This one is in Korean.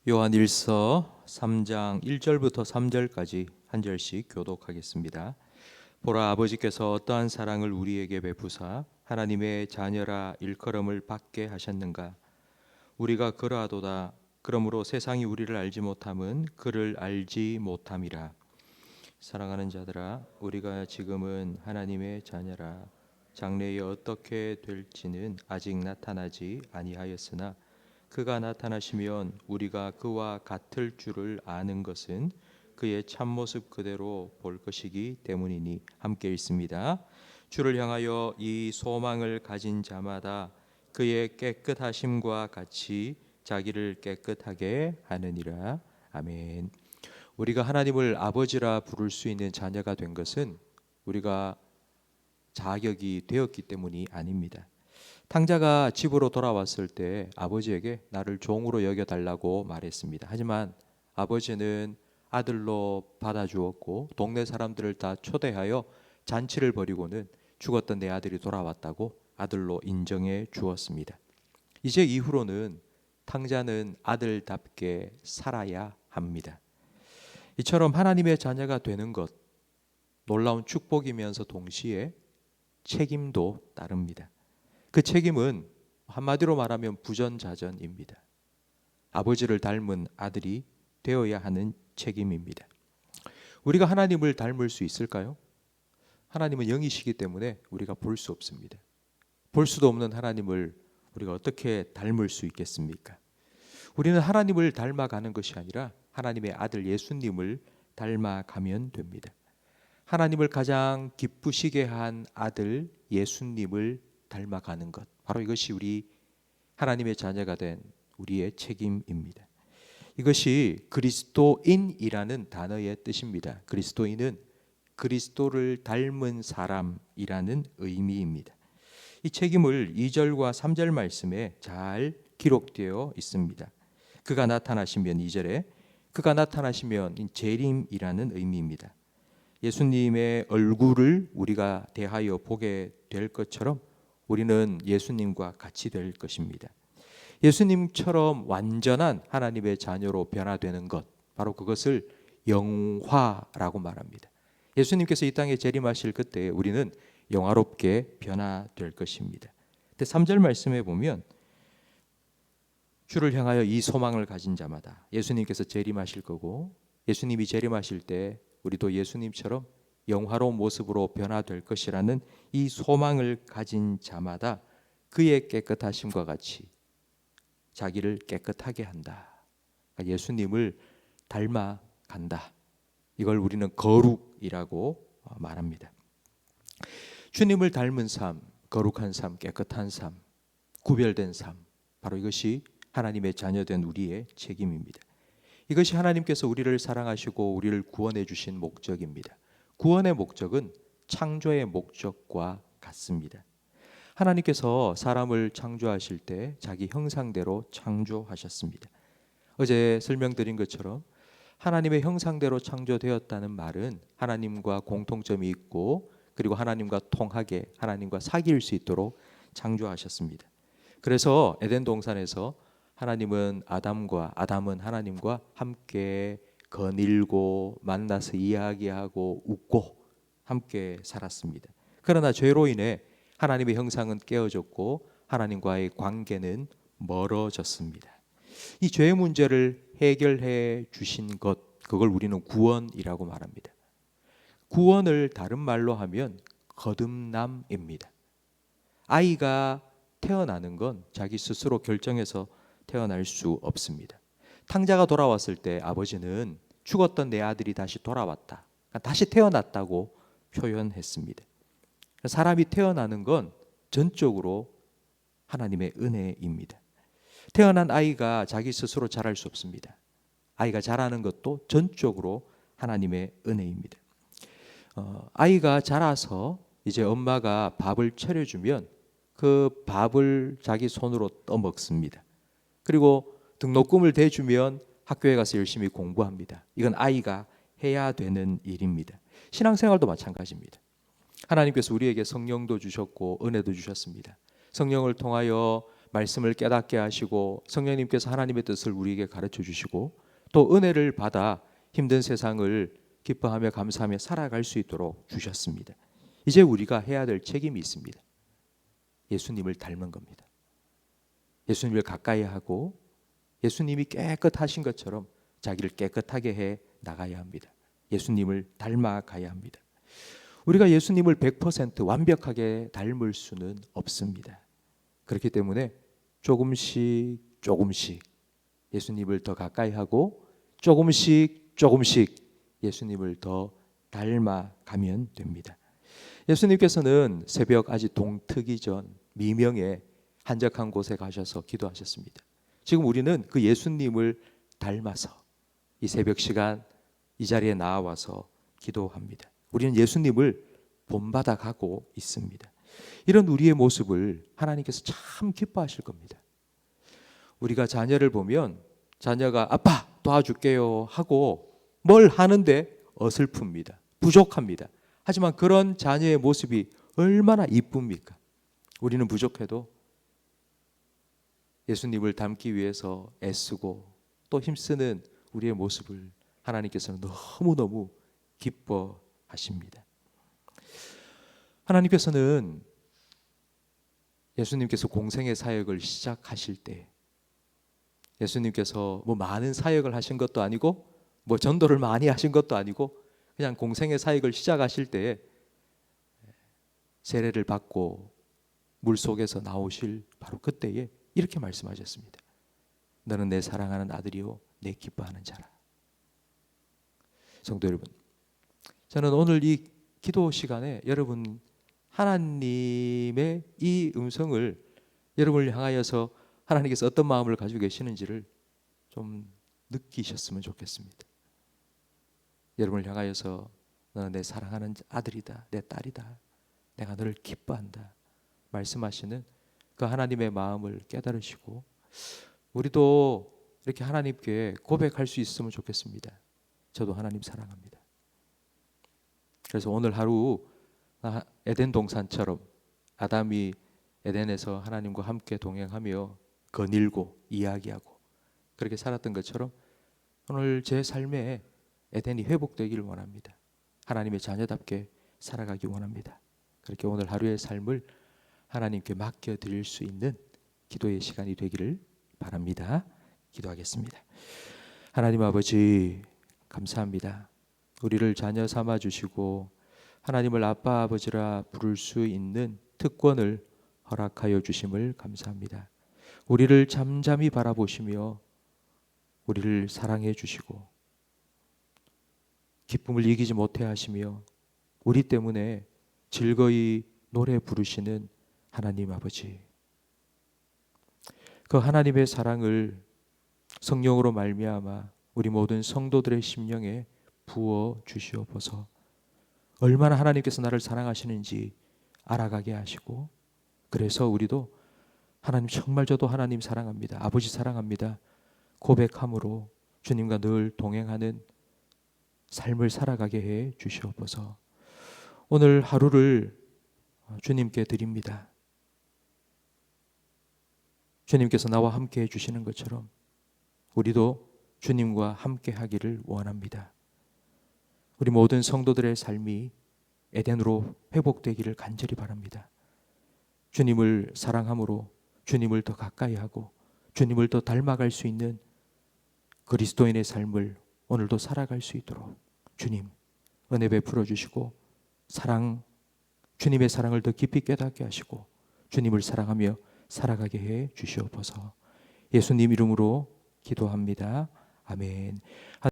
요한일서 3장 1절부터 3절까지 한 절씩 교독하겠습니다. 보라, 아버지께서 어떠한 사랑을 우리에게 베푸사 하나님의 자녀라 일컬음을 받게 하셨는가. 우리가 그러하도다. 그러므로 세상이 우리를 알지 못함은 그를 알지 못함이라. 사랑하는 자들아, 우리가 지금은 하나님의 자녀라. 장래에 어떻게 될지는 아직 나타나지 아니하였으나 그가 나타나시면 우리가 그와 같을 줄을 아는 것은 그의 참모습 그대로 볼 것이기 때문이니. 함께 읽습니다. 주를 향하여 이 소망을 가진 자마다 그의 깨끗하심과 같이 자기를 깨끗하게 하느니라. 아멘. 우리가 하나님을 아버지라 부를 수 있는 자녀가 된 것은 우리가 자격이 되었기 때문이 아닙니다. 탕자가 집으로 돌아왔을 때 아버지에게 나를 종으로 여겨달라고 말했습니다. 하지만 아버지는 아들로 받아주었고 동네 사람들을 다 초대하여 잔치를 벌이고는 죽었던 내 아들이 돌아왔다고 아들로 인정해 주었습니다. 이제 이후로는 탕자는 아들답게 살아야 합니다. 이처럼 하나님의 자녀가 되는 것, 놀라운 축복이면서 동시에 책임도 따릅니다. 그 책임은 한마디로 말하면 부전자전입니다. 아버지를 닮은 아들이 되어야 하는 책임입니다. 우리가 하나님을 닮을 수 있을까요? 하나님은 영이시기 때문에 우리가 볼 수 없습니다. 볼 수도 없는 하나님을 우리가 어떻게 닮을 수 있겠습니까? 우리는 하나님을 닮아가는 것이 아니라 하나님의 아들 예수님을 닮아가면 됩니다. 하나님을 가장 기쁘시게 한 아들 예수님을 닮아가는 것, 바로 이것이 우리 하나님의 자녀가 된 우리의 책임입니다. 이것이 그리스도인이라는 단어의 뜻입니다. 그리스도인은 그리스도를 닮은 사람이라는 의미입니다. 이 책임을 2절과 3절 말씀에 잘 기록되어 있습니다. 그가 나타나시면, 2절에 그가 나타나시면 재림이라는 의미입니다. 예수님의 얼굴을 우리가 대하여 보게 될 것처럼 우리는 예수님과 같이 될 것입니다. 예수님처럼 완전한 하나님의 자녀로 변화되는 것, 바로 그것을 영화라고 말합니다. 예수님께서 이 땅에 재림하실 그때 우리는 영화롭게 변화될 것입니다. 근데 3절 말씀에 보면 주를 향하여 이 소망을 가진 자마다, 예수님께서 재림하실 거고 예수님이 재림하실 때 우리도 예수님처럼 영화로운 모습으로 변화될 것이라는 이 소망을 가진 자마다 그의 깨끗하심과 같이 자기를 깨끗하게 한다. 그러니까 예수님을 닮아간다. 이걸 우리는 거룩이라고 말합니다. 주님을 닮은 삶, 거룩한 삶, 깨끗한 삶, 구별된 삶, 바로 이것이 하나님의 자녀된 우리의 책임입니다. 이것이 하나님께서 우리를 사랑하시고 우리를 구원해 주신 목적입니다. 구원의 목적은 창조의 목적과 같습니다. 하나님께서 사람을 창조하실 때 자기 형상대로 창조하셨습니다. 어제 설명드린 것처럼 하나님의 형상대로 창조되었다는 말은 하나님과 공통점이 있고 그리고 하나님과 통하게, 하나님과 사귈 수 있도록 창조하셨습니다. 그래서 에덴 동산에서 아담은 하나님과 함께 거닐고 만나서 이야기하고 웃고 함께 살았습니다. 그러나 죄로 인해 하나님의 형상은 깨어졌고 하나님과의 관계는 멀어졌습니다. 이 죄의 문제를 해결해 주신 것, 그걸 우리는 구원이라고 말합니다. 구원을 다른 말로 하면 거듭남입니다. 아이가 태어나는 건 자기 스스로 결정해서 태어날 수 없습니다. 탕자가 돌아왔을 때 아버지는 죽었던 내 아들이 다시 돌아왔다, 다시 태어났다고 표현했습니다. 사람이 태어나는 건 전적으로 하나님의 은혜입니다. 태어난 아이가 자기 스스로 자랄 수 없습니다. 아이가 자라는 것도 전적으로 하나님의 은혜입니다. 아이가 자라서 이제 엄마가 밥을 차려주면 그 밥을 자기 손으로 떠먹습니다. 그리고 등록금을 대주면 학교에 가서 열심히 공부합니다. 이건 아이가 해야 되는 일입니다. 신앙생활도 마찬가지입니다. 하나님께서 우리에게 성령도 주셨고 은혜도 주셨습니다. 성령을 통하여 말씀을 깨닫게 하시고 성령님께서 하나님의 뜻을 우리에게 가르쳐 주시고 또 은혜를 받아 힘든 세상을 기뻐하며 감사하며 살아갈 수 있도록 주셨습니다. 이제 우리가 해야 될 책임이 있습니다. 예수님을 닮은 겁니다. 예수님을 가까이 하고 예수님이 깨끗하신 것처럼 자기를 깨끗하게 해 나가야 합니다. 예수님을 닮아가야 합니다. 우리가 예수님을 100% 완벽하게 닮을 수는 없습니다. 그렇기 때문에 조금씩 예수님을 더 가까이 하고 조금씩 예수님을 더 닮아가면 됩니다. 예수님께서는 새벽 아직 동트기 전 미명에 한적한 곳에 가셔서 기도하셨습니다. 지금 우리는 그 예수님을 닮아서 이 새벽 시간 이 자리에 나와서 기도합니다. 우리는 예수님을 본받아 가고 있습니다. 이런 우리의 모습을 하나님께서 참 기뻐하실 겁니다. 우리가 자녀를 보면 자녀가 아빠 도와줄게요 하고 뭘 하는데 어설픕니다. 부족합니다. 하지만 그런 자녀의 모습이 얼마나 이쁩니까? 우리는 부족해도 예수님을 닮기 위해서 애쓰고 또 힘쓰는 우리의 모습을 하나님께서는 너무너무 기뻐하십니다. 하나님께서는 예수님께서 공생의 사역을 시작하실 때 예수님께서 뭐 많은 사역을 하신 것도 아니고 뭐 전도를 많이 하신 것도 아니고 그냥 공생의 사역을 시작하실 때에 세례를 받고 물 속에서 나오실 바로 그때에 이렇게 말씀하셨습니다. 너는 내 사랑하는 아들이요 내 기뻐하는 자라. 성도 여러분, 저는 오늘 이 기도 시간에 여러분 하나님의 이 음성을 여러분을 향하여서 하나님께서 어떤 마음을 가지고 계시는지를 좀 느끼셨으면 좋겠습니다. 여러분을 향하여서 너는 내 사랑하는 아들이다, 내 딸이다, 내가 너를 기뻐한다 말씀하시는 그 하나님의 마음을 깨달으시고 우리도 이렇게 하나님께 고백할 수 있으면 좋겠습니다. 저도 하나님 사랑합니다. 그래서 오늘 하루 에덴 동산처럼 아담이 에덴에서 하나님과 함께 동행하며 거닐고 이야기하고 그렇게 살았던 것처럼 오늘 제 삶에 에덴이 회복되기를 원합니다. 하나님의 자녀답게 살아가기 원합니다. 그렇게 오늘 하루의 삶을 하나님께 맡겨드릴 수 있는 기도의 시간이 되기를 바랍니다. 기도하겠습니다. 하나님 아버지 감사합니다. 우리를 자녀 삼아 주시고 하나님을 아빠 아버지라 부를 수 있는 특권을 허락하여 주심을 감사합니다. 우리를 잠잠히 바라보시며 우리를 사랑해 주시고 기쁨을 이기지 못해 하시며 우리 때문에 즐거이 노래 부르시는 하나님 아버지, 그 하나님의 사랑을 성령으로 말미암아 우리 모든 성도들의 심령에 부어 주시옵소서. 얼마나 하나님께서 나를 사랑하시는지 알아가게 하시고 그래서 우리도 하나님 정말 저도 하나님 사랑합니다. 아버지 사랑합니다. 고백함으로 주님과 늘 동행하는 삶을 살아가게 해 주시옵소서. 오늘 하루를 주님께 드립니다. 주님께서 나와 함께 해주시는 것처럼 우리도 주님과 함께 하기를 원합니다. 우리 모든 성도들의 삶이 에덴으로 회복되기를 간절히 바랍니다. 주님을 사랑함으로 주님을 더 가까이 하고 주님을 더 닮아갈 수 있는 그리스도인의 삶을 오늘도 살아갈 수 있도록 주님 은혜 베풀어 주시고 주님의 사랑을 더 깊이 깨닫게 하시고 주님을 사랑하며 살아가게 해 주시옵소서. 예수님 이름으로 기도합니다. 아멘.